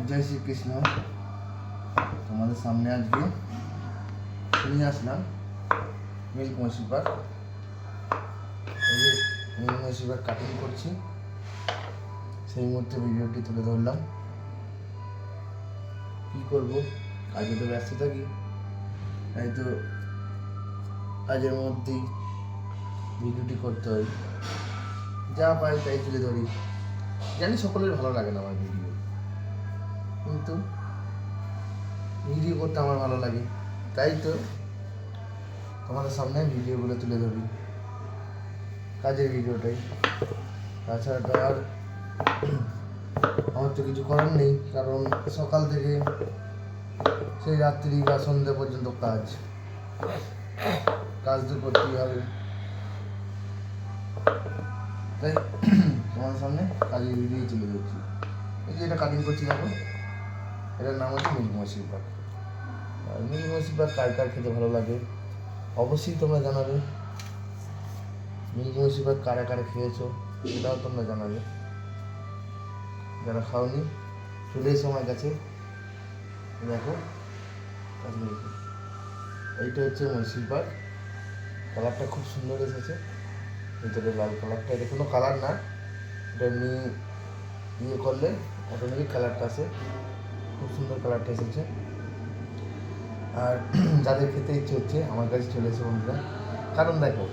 জয় শ্রীকৃষ্ণ। তোমাদের সামনে আজকে নিয়ে আসলাম মিল্ক মসি পাক। এই যে মিল্ক মসি পাক কাটিং করছি, সেই মুহূর্তে ভিডিওটি তুলে ধরলাম। কী করবো, কাজে তো ব্যস্ত থাকি, তাই তো কাজের মধ্যেই ভিডিওটি করতে হয়। যা পাই তাই তুলে ধরি। জানি সকলের ভালো লাগে না আমার ভিডিও, কিন্তু ভিডিও করতে আমার ভালো লাগে, তাই তো তোমাদের সামনে ভিডিওগুলো তুলে ধরি, কাজের ভিডিওটাই। তাছাড়া তো আর আমার তো কিছু করার নেই, কারণ সকাল থেকে সেই রাত্রি বা সন্ধ্যা পর্যন্ত কাজ তো করতেই হবে। তাই তোমাদের সামনে কাজের ভিডিও তুলে ধরছি। এই যে এটা কাটিং করছি, দেখো, এটার নাম হচ্ছে মিল্ক মসি পাক। আর মিল্ক মসি পাক কার কার খেতে ভালো লাগে অবশ্যই তোমরা জানাবে। মিল্ক মসি পাক কারা কারা খেয়েছো সেটাও তোমরা জানাবে। যারা খাওনি চলে এসো আমার কাছে, দেখো। এইটা হচ্ছে মসি পাক। কালারটা খুব সুন্দর এসেছে, ভিতরে লাল কালারটা। এটা কোনো কালার না, এটা এমনি ইয়ে করলে অটোমেটিক কালারটা আসে। খুব সুন্দর কালারটা এসেছে। আর যাদের খেতে ইচ্ছে হচ্ছে আমার কাছে চলে এসে বন্ধুরা। কারণ দেখো,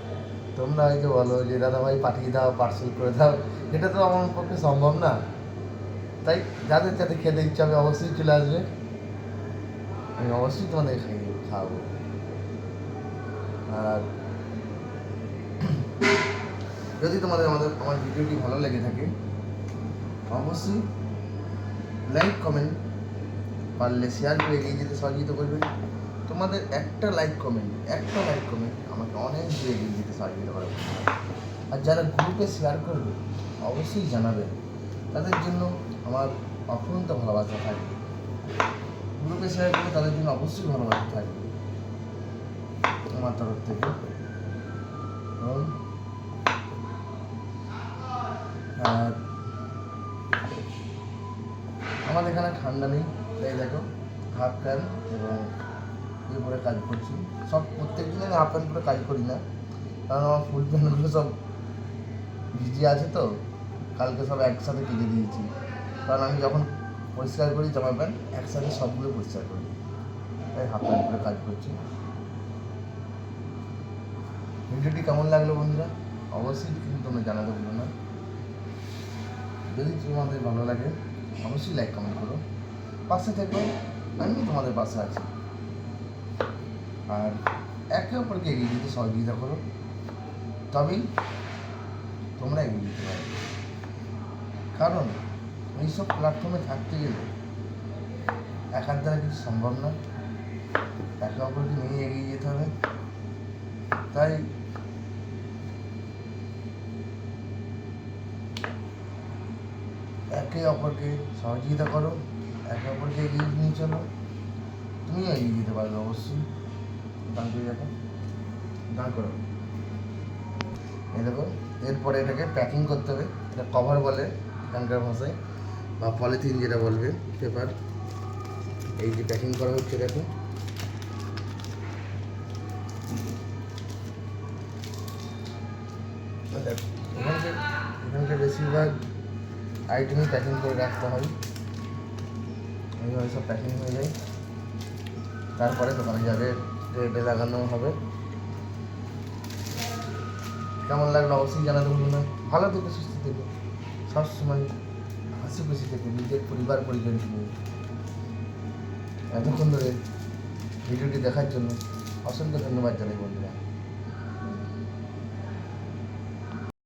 তোমরা হয়তো বলো যে দাদা ভাই পাঠিয়ে দাও, পার্সেল করে দাও, এটা তো আমার পক্ষে সম্ভব না। তাই যাদের যাতে খেতে ইচ্ছে হবে অবশ্যই চলে আসবে, আমি অবশ্যই তোমাদের খাওয়াবো। আর যদি তোমাদের আমার ভিডিওটি ভালো লেগে থাকে অবশ্যই লাইক কমেন্ট, পারলে শেয়ার করে এগিয়ে যেতে সহযোগিতা করবে। তোমাদের একটা লাইক কমেন্ট আমাকে অনেক দূরে এগিয়ে যেতে সহযোগিতা করে। আর যারা গ্রুপে শেয়ার করবে অবশ্যই জানাবেন, তাদের জন্য আমার অফুরন্ত ভালোবাসা থাকবে। গ্রুপে শেয়ার করবে তাদের জন্য অবশ্যই ভালোবাসা থাকবে আমার তরফ থেকে। আর আমাদের এখানে ঠান্ডা নেই, তাই দেখো হাফ প্যান্ট এবং ইয়ে পরে কাজ করছি। প্রত্যেক দিন আমি হাফ প্যান্ট পরে কাজ করি না, কারণ আমার ফুল প্যান্টগুলো সব ভিজে আছে, তো কালকে সব একসাথে কেটে দিয়েছি। কারণ আমি যখন পরিষ্কার করি জামা প্যান্ট একসাথে সবগুলো পরিষ্কার করি, তাই হাফ প্যান্ট পরে কাজ করছি। ভিডিওটি কেমন লাগলো বন্ধুরা অবশ্যই কিন্তু তোমরা জানাতে ভুলো না। যদি তোমাদের ভালো লাগে অবশ্যই লাইক কমেন্ট করো, পাশে থেকো, আমি তোমাদের পাশে আছি। আর একে অপরকে এগিয়ে দিতে সহযোগিতা করো, তবেই তোমরা এগিয়ে দিতে পারবে। কারণ এইসব প্ল্যাটফর্মে থাকতে গেলে একার দ্বারা কিছু সম্ভব না, একে অপরকে নিয়ে এগিয়ে যেতে হবে। তাই একে অপরকে সহযোগিতা করো, একে অপরকে এগিয়ে নিয়ে চলো, তুমিও এগিয়ে যেতে পারবে অবশ্যই। দান করে দেখো, দান করো। এই দেখো, এরপরে এটাকে প্যাকিং করতে হবে। এটা কভার বলে এখানকার ভাষায়, বা পলিথিন যেটা বলবে, পেপার। এই যে প্যাকিং করা হচ্ছে, দেখো। এখানকার বেশিরভাগ আইটেমই প্যাকিং করে রাখতে হয়। এইভাবে সব প্যাকিং হয়ে যায়, তারপরে দোকানে যাবে, রেটে লাগানো হবে। কেমন লাগলো অবশ্যই জানাতে ভুলো না। ভালো থেকো, সুস্থ থেকো, সবসময় হাসি খুশি থেকো নিজের পরিবার পরিজনকে নিয়ে। এতক্ষণ ধরে ভিডিওটি দেখার জন্য অসংখ্য ধন্যবাদ জানাই বন্ধুরা।